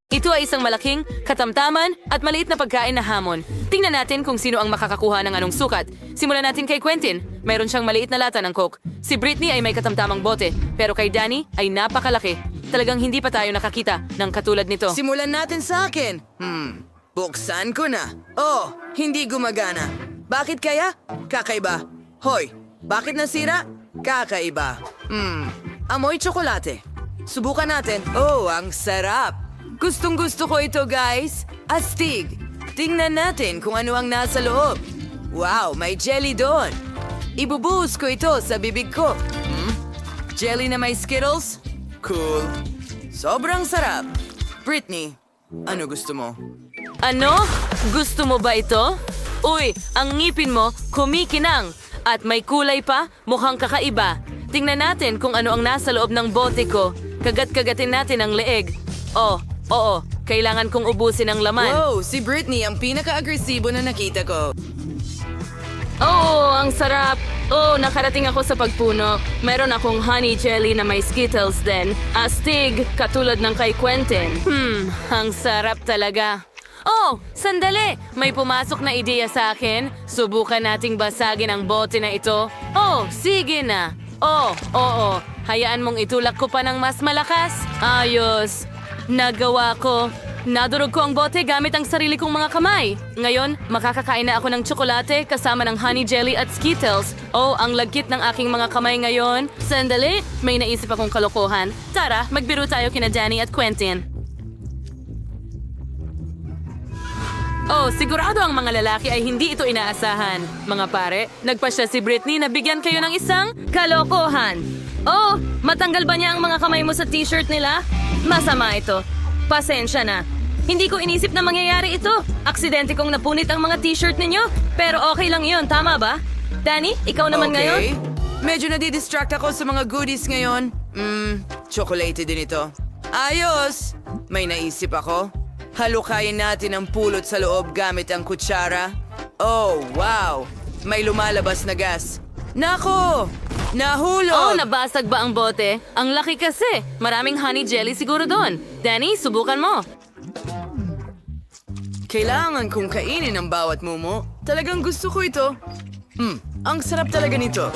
Ito ay isang malaking, katamtaman at maliit na pagkain na hamon. Tingnan natin kung sino ang makakakuha ng anong sukat. Simulan natin kay Quentin. Mayroon siyang maliit na lata ng Coke. Si Britney ay may katamtamang bote, pero kay Danny ay napakalaki. Talagang hindi pa tayo nakakita ng katulad nito. Simulan natin sa akin. Buksan ko na. Oh, hindi gumagana. Bakit kaya? Kakaiba. Hoy, bakit nasira? Kakaiba. Amoy tsokolate. Subukan natin. Oh, ang sarap. Gustong gusto ko ito, guys. Astig. Tingnan natin kung ano ang nasa loob. Wow, may jelly doon. Ibubuhos ko ito sa bibig ko. Jelly na may Skittles? Cool. Sobrang sarap. Britney, ano gusto mo? Ano? Gusto mo ba ito? Uy, ang ngipin mo kumikinang. At may kulay pa, mukhang kakaiba. Tingnan natin kung ano ang nasa loob ng bote ko. Kagat-kagatin natin ang leeg. Oh, oo, kailangan kong ubusin ang laman. Wow, si Britney ang pinaka-agresibo na nakita ko. Oh, ang sarap. Oh, nakarating ako sa pagpuno. Meron akong honey jelly na may Skittles din. Astig, katulad ng kay Quentin. Ang sarap talaga. Oh, sandali! May pumasok na ideya sa akin. Subukan nating basagin ang bote na ito. Oh, sige na. Oh, oo. Hayaan mong itulak ko pa ng mas malakas. Ayos. Nagawa ko. Nadurog ko ang bote gamit ang sarili kong mga kamay. Ngayon, makakakain na ako ng tsokolate kasama ng honey jelly at Skittles. Oh, ang lagkit ng aking mga kamay ngayon. Sandali, may naisip akong kalokohan. Tara, magbiro tayo kina Danny at Quentin. Oh, sigurado ang mga lalaki ay hindi ito inaasahan. Mga pare, nagpasya si Britney na bigyan kayo ng isang kalokohan. Oh, matanggal ba niya ang mga kamay mo sa t-shirt nila? Masama ito. Pasensya na. Hindi ko inisip na mangyayari ito. Aksidente kong napunit ang mga t-shirt ninyo. Pero okay lang yun, tama ba? Danny, ikaw naman ngayon? Medyo nadidistract ako sa mga goodies ngayon. Chocolate din ito. Ayos! May naisip ako. Halukayin natin ang pulot sa loob gamit ang kutsara. Oh, wow! May lumalabas na gas. Nako! Nahulog! Oh, nabasag ba ang bote? Ang laki kasi. Maraming honey jelly siguro doon. Danny, subukan mo. Kailangan kong kainin ang bawat mumo. Talagang gusto ko ito. Ang sarap talaga nito.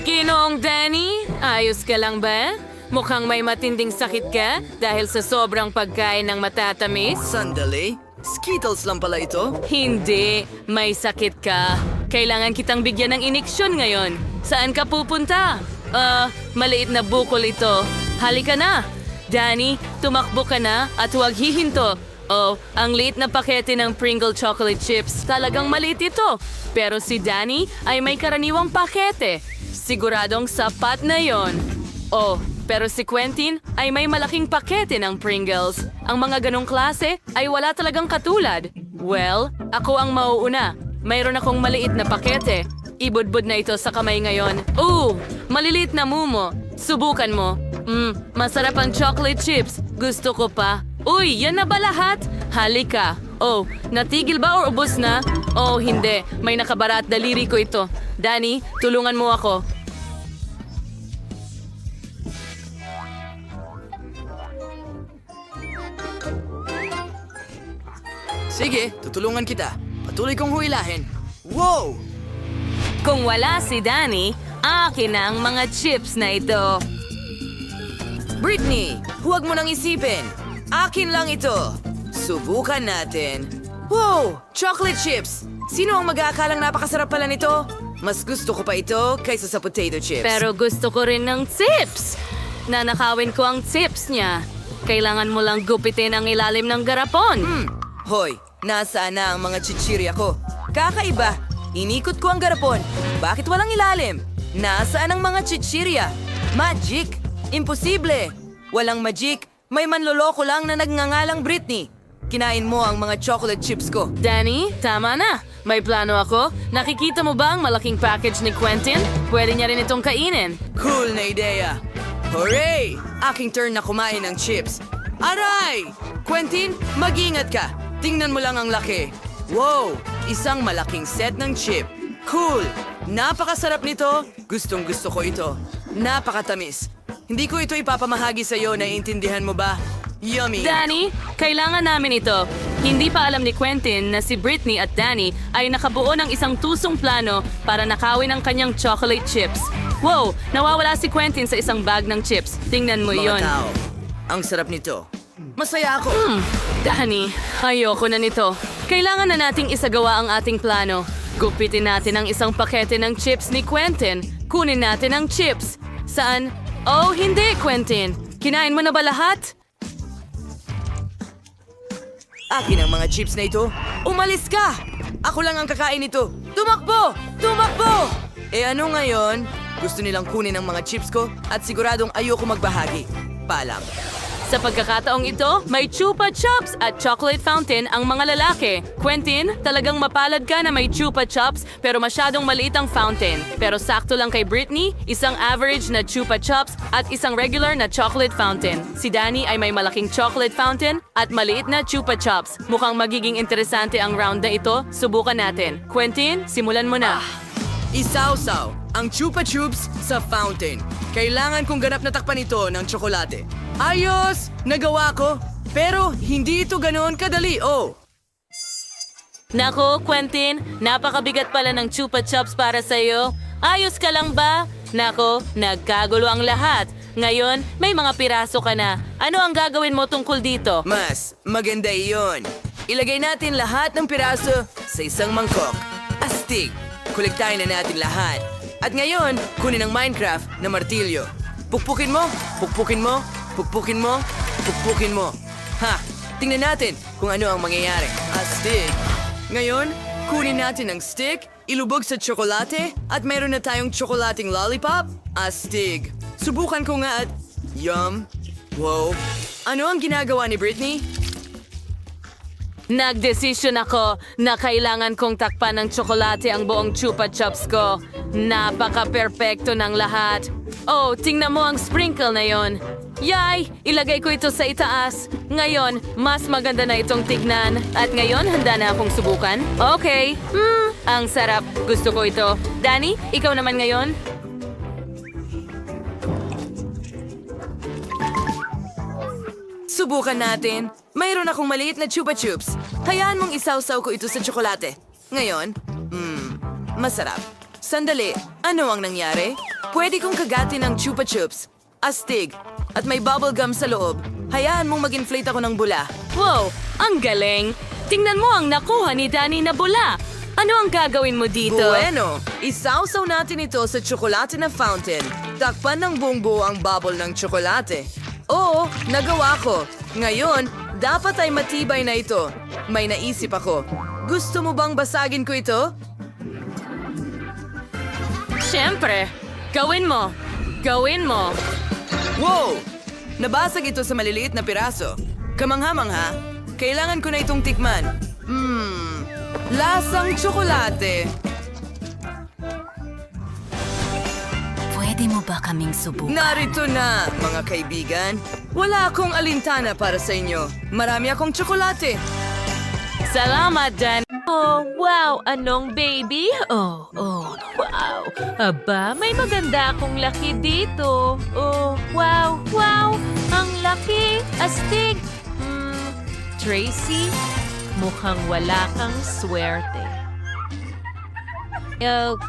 Ginoong Danny, ayos ka lang ba? Mukhang may matinding sakit ka dahil sa sobrang pagkain ng matatamis. Sandali, Skittles lang pala ito? Hindi, may sakit ka. Kailangan kitang bigyan ng iniksyon ngayon. Saan ka pupunta? Maliit na bukol ito. Halika na. Danny, tumakbo ka na at huwag hihinto. Oh, ang liit na pakete ng Pringle chocolate chips. Talagang maliit ito. Pero si Danny ay may karaniwang pakete. Siguradong sapat na yon. Oh, pero si Quentin ay may malaking pakete ng Pringles. Ang mga ganong klase ay wala talagang katulad. Well, ako ang mauuna. Mayroon akong maliit na pakete. Ibudbud na ito sa kamay ngayon. Maliliit na mumo. Subukan mo. Masarap ang chocolate chips. Gusto ko pa. Uy, yan na ba lahat? Halika. Oh, natigil ba o ubos na? Oh, hindi. May nakabara at daliri ko ito. Danny, tulungan mo ako. Sige, tutulungan kita. Patuloy kong huilahin. Wow! Kung wala si Danny, akin na ang mga chips na ito. Britney, huwag mo nang isipin. Akin lang ito. Subukan natin. Wow! Chocolate chips! Sino ang mag-aakalang napakasarap pala nito? Mas gusto ko pa ito kaysa sa potato chips. Pero gusto ko rin ng chips. Nanakawin ko ang chips niya. Kailangan mo lang gupitin ang ilalim ng garapon. Hoy, nasaan na ang mga chichirya ko? Kakaiba. Inikot ko ang garapon. Bakit walang ilalim? Nasaan ang mga chichirya? Magic! Imposible! Walang magic. May manloloko lang na nagngangalang Britney. Kinain mo ang mga chocolate chips ko. Danny, tama na. May plano ako. Nakikita mo ba ang malaking package ni Quentin? Pwede niya rin itong kainin. Cool na ideya. Hooray! Aking turn na kumain ng chips. Aray! Quentin, mag-ingat ka. Tingnan mo lang ang laki. Wow! Isang malaking set ng chip. Cool! Napakasarap nito. Gustong gusto ko ito. Napakatamis. Hindi ko ito ipapamahagi sa'yo, naiintindihan mo ba? Yummy! Danny, kailangan namin ito. Hindi pa alam ni Quentin na si Britney at Danny ay nakabuo ng isang tusong plano para nakawin ang kanyang chocolate chips. Wow! Nawawala si Quentin sa isang bag ng chips. Tingnan mo Mga yon. tao, ang sarap nito. Masaya ako. Danny, ayoko na nito. Kailangan na nating isagawa ang ating plano. Gupitin natin ang isang pakete ng chips ni Quentin. Kunin natin ang chips. Saan? Oh, hindi, Quentin. Kinain mo na ba lahat? Akin ang mga chips na ito. Umalis ka! Ako lang ang kakain nito. Tumakbo! Tumakbo! Eh ano ngayon? Gusto nilang kunin ang mga chips ko at siguradong ayoko magbahagi. Paalam. Sa pagkakataong ito, may Chupa Chups at chocolate fountain ang mga lalaki. Quentin, talagang mapalad ka na may Chupa Chups pero masyadong maliit ang fountain. Pero sakto lang kay Britney, isang average na Chupa Chups at isang regular na chocolate fountain. Si Danny ay may malaking chocolate fountain at maliit na Chupa Chups. Mukhang magiging interesante ang round na ito. Subukan natin. Quentin, simulan mo na. Isawsaw ang Chupa Chups sa fountain. Kailangan kong ganap na takpan ito ng tsokolate. Ayos! Nagawa ko! Pero hindi ito ganoon kadali, oh! Nako, Quentin, napakabigat pala ng Chupa Chups para sa'yo. Ayos ka lang ba? Nako, nagkagulo ang lahat. Ngayon, may mga piraso ka na. Ano ang gagawin mo tungkol dito? Mas maganda iyon. Ilagay natin lahat ng piraso sa isang mangkok. Astig! Kolektahin na natin lahat. At ngayon, kunin ang Minecraft na martilyo. Pukpukin mo, pukpukin mo, pukpukin mo, pukpukin mo. Ha! Tingnan natin kung ano ang mangyayari. Astig! Ngayon, kunin natin ang stick, ilubog sa tsokolate, at mayroon na tayong tsokolating lollipop. Astig! Subukan ko nga at... Yum! Wow! Ano ang ginagawa ni Britney? Nagdesisyon ako na kailangan kong takpan ng tsokolate ang buong Chupa Chups ko. Napaka-perpekto ng lahat. Oh, tingnan mo ang sprinkle na yon. Yay! Ilagay ko ito sa itaas. Ngayon, mas maganda na itong tignan. At ngayon, handa na akong subukan. Okay. Ang sarap. Gusto ko ito. Danny, ikaw naman ngayon? Subukan natin. Mayroon akong maliit na Chupa Chups. Hayaan mong isawsaw ko ito sa tsokolate. Ngayon, masarap. Sandali, ano ang nangyari? Pwede kong kagatin ng Chupa Chups. Astig. At may bubble gum sa loob. Hayaan mong mag-inflate ako ng bula. Wow, ang galing. Tingnan mo ang nakuha ni Danny na bula. Ano ang gagawin mo dito? Bueno, isawsaw natin ito sa tsokolate na fountain. Takpan ng buong buo ang bubble ng tsokolate. Oo, nagawa ko. Ngayon, dapat ay matibay na ito. May naisip ako. Gusto mo bang basagin ko ito? Siyempre. Gawin mo. Gawin mo. Wow! Nabasag ito sa maliliit na piraso. Kamangha-mangha. Kailangan ko na itong tikman. Lasang tsokolate. Pwede mo ba kaming subukan? Narito na, mga kaibigan. Wala akong alintana para sa inyo. Marami akong tsokolate. Salamat, Dan. Oh, wow! Anong baby? Oh, wow! Aba, may maganda akong laki dito. Oh, wow! Ang laki! Astig! Tracy, mukhang wala kang swerte.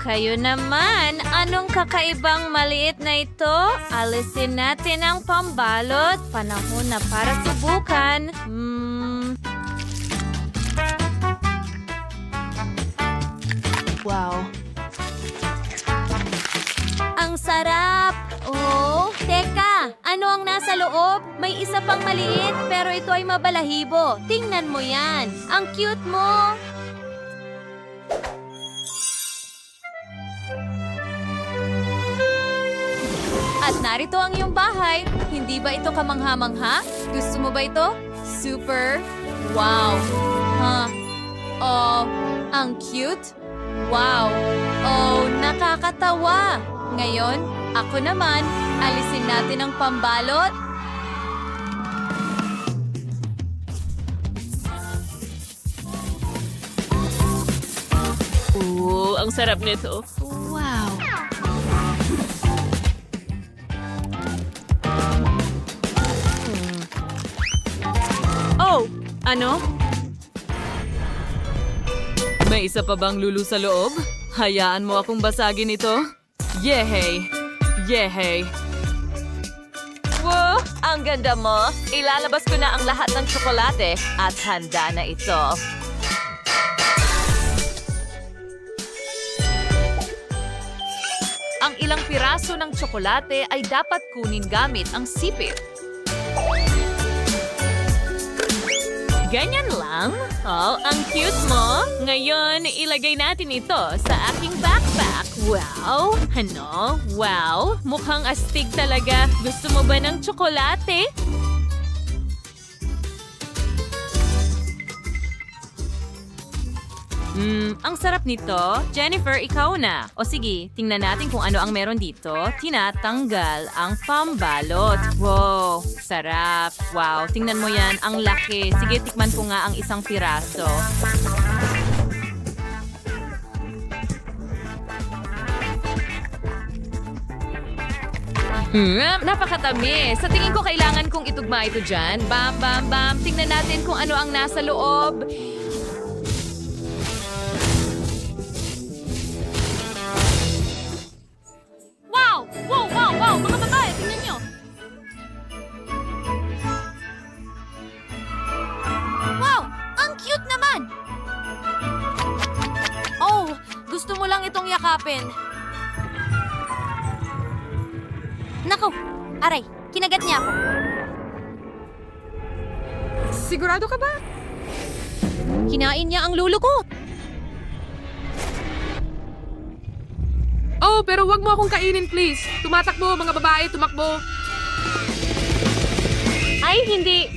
Kayo naman. Anong kakaibang maliit na ito? Alisin natin ang pambalot. Panahon na para subukan. Wow. Ang sarap! Oh, teka! Ano ang nasa loob? May isa pang maliit, pero ito ay mabalahibo. Tingnan mo yan. Ang cute mo! At narito ang iyong bahay. Hindi ba ito kamangha-mangha? Gusto mo ba ito? Super! Wow! Oh, ang cute! Wow! Oh, nakakatawa! Ngayon, ako naman, alisin natin ang pambalot. Oo, ang sarap nito. Wow! Oh, ano? May isa pa bang lulu sa loob? Hayaan mo akong basagin ito. Yehey! Yehey! Wow, ang ganda mo. Ilalabas ko na ang lahat ng tsokolate at handa na ito. Ang ilang piraso ng tsokolate ay dapat kunin gamit ang sipit. Ganyan lang? Oh, ang cute mo. Ngayon, ilagay natin ito sa aking backpack. Wow! Ano? Wow! Mukhang astig talaga. Gusto mo ba ng tsokolate? Ang sarap nito. Jennifer, ikaw na. O sige, tingnan natin kung ano ang meron dito. Tinatanggal ang pambalot. Wow, sarap. Wow, tingnan mo yan. Ang laki. Sige, tikman ko nga ang isang piraso. Napakatamis. Sa tingin ko kailangan kong itugma ito dyan. Bam, bam, bam. Tingnan natin kung ano ang nasa loob. Wow! Wow, wow, wow! Mga babae, tingnan nyo! Wow! Ang cute naman! Oh, gusto mo lang itong yakapin. Naku! Aray, kinagat niya ako. Sigurado ka ba? Kinain niya ang lulo ko. Oh, pero wag mo akong kainin, please. Tumatakbo, mga babae, tumakbo. Ay, hindi.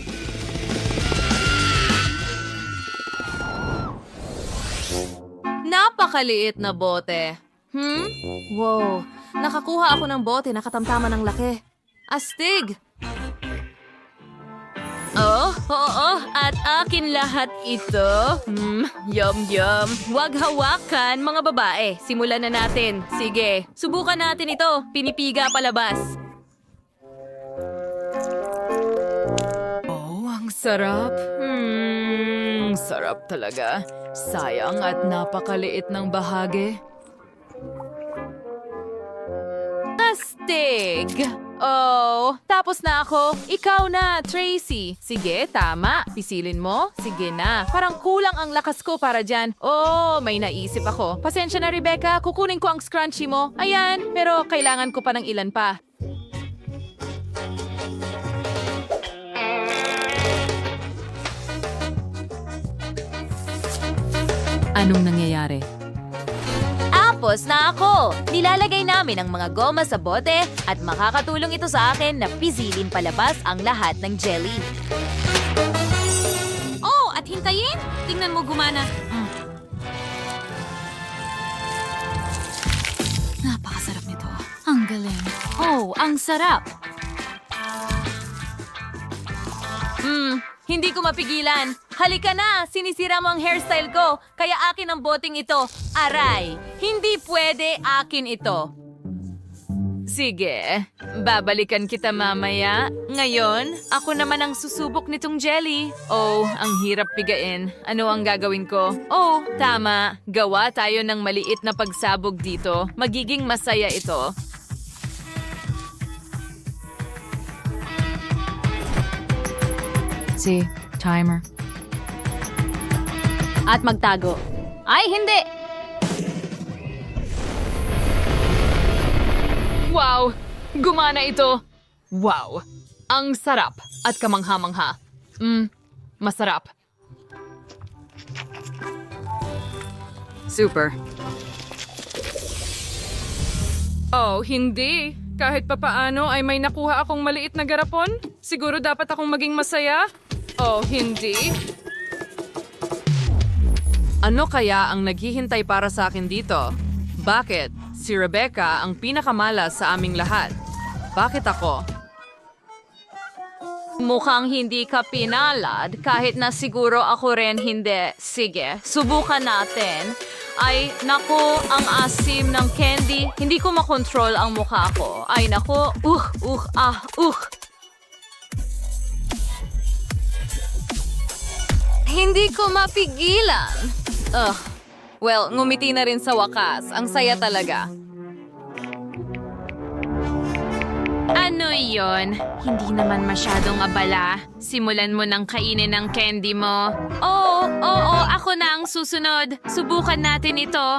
Napakaliit na bote. Wow. Nakakuha ako ng bote na katamtaman ng laki. Astig! Oh, oo, at akin lahat ito. Yum, yum. Huwag hawakan, mga babae. Simulan na natin. Sige, subukan natin ito. Pinipiga palabas. Oh, ang sarap. Sarap talaga. Sayang at napakaliit ng bahagi. Astig! Oh, tapos na ako. Ikaw na, Tracy. Sige, tama. Pisilin mo. Sige na. Parang kulang ang lakas ko para dyan. Oh, may naisip ako. Pasensya na, Rebecca. Kukunin ko ang scrunchie mo. Ayan, pero kailangan ko pa ng ilan pa. Anong nangyayari? Tapos na ako. Nilalagay namin ang mga goma sa bote at makakatulong ito sa akin na pisilin palabas ang lahat ng jelly. Oh, at hintayin! Tingnan mo gumana. Napakasarap nito. Ang galing. Oh, ang sarap. Hindi ko mapigilan. Halika na! Sinisira mo ang hairstyle ko. Kaya akin ang boteng ito. Aray! Hindi pwede, akin ito. Sige, babalikan kita mamaya. Ngayon, ako naman ang susubok nitong jelly. Oh, ang hirap pigain. Ano ang gagawin ko? Oh, tama. Gawa tayo ng maliit na pagsabog dito. Magiging masaya ito. Si timer. At magtago. Ay, hindi! Wow! Gumana ito! Wow! Ang sarap at kamangha-mangha. Masarap. Super. Oh, hindi. Kahit papaano ay may nakuha akong maliit na garapon. Siguro dapat akong maging masaya. Oh, hindi. Ano kaya ang naghihintay para sa akin dito? Bakit? Si Rebecca ang pinakamala sa aming lahat. Bakit ako? Mukhang hindi ka pinalad, kahit na siguro ako rin hindi. Sige, subukan natin. Ay, naku, ang asim ng candy. Hindi ko makontrol ang mukha ko. Ay, naku, Hindi ko mapigilan. Well, ngumiti na rin sa wakas. Ang saya talaga. Ano yon? Hindi naman masyadong abala. Simulan mo nang kainin ng candy mo. Oo, ako na ang susunod. Subukan natin ito.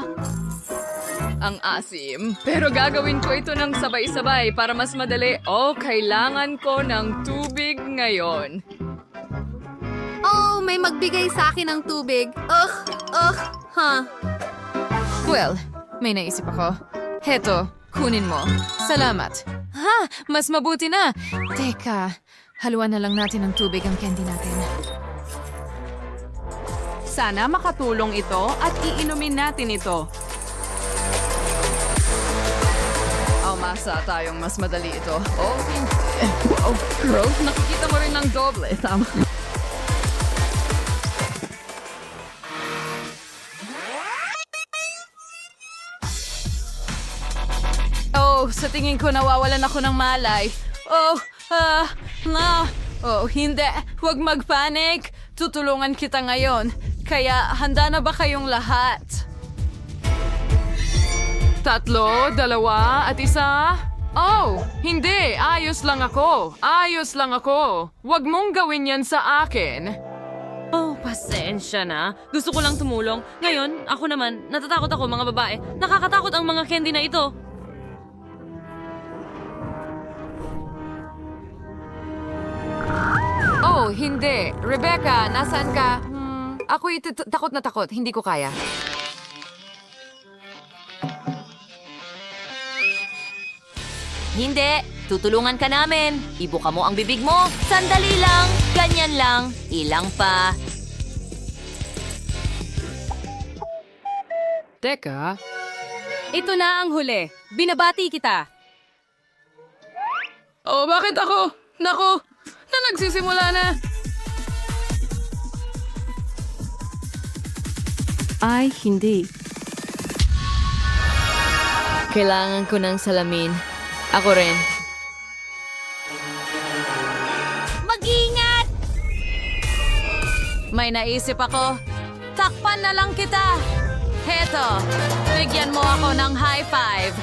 Ang asim. Pero gagawin ko ito ng sabay-sabay para mas madali. Kailangan ko ng tubig ngayon. Oh, may magbigay sa akin ng tubig. Well, may naisip ako. Heto, kunin mo. Salamat. Mas mabuti na. Teka, haluan na lang natin ng tubig ang candy natin. Sana makatulong ito at iinumin natin ito. Masa tayong mas madali ito. Hindi. Wow, gross. Nakikita mo rin ng doble. Tama. Sa tingin ko nawawalan ako ng malay. Hindi. Huwag magpanik. Tutulungan kita ngayon. Kaya handa na ba kayong lahat? 3, 2, at 1. Hindi. Ayos lang ako. Huwag mong gawin yan sa akin. Pasensya na. Gusto ko lang tumulong. Ngayon, ako naman, natatakot ako mga babae. Nakakatakot ang mga candy na ito. Hindi. Rebecca, nasaan ka? Ako'y takot na takot. Hindi ko kaya. Hindi. Tutulungan ka namin. Ibuka mo ang bibig mo. Sandali lang. Ganyan lang. Ilang pa. Teka. Ito na ang huli. Binabati kita. Bakit ako? Naku, nagsisimula na. Ay, hindi. Kailangan ko ng salamin. Ako rin. Mag-ingat! May naisip ako. Takpan na lang kita. Heto, bigyan mo ako ng high five.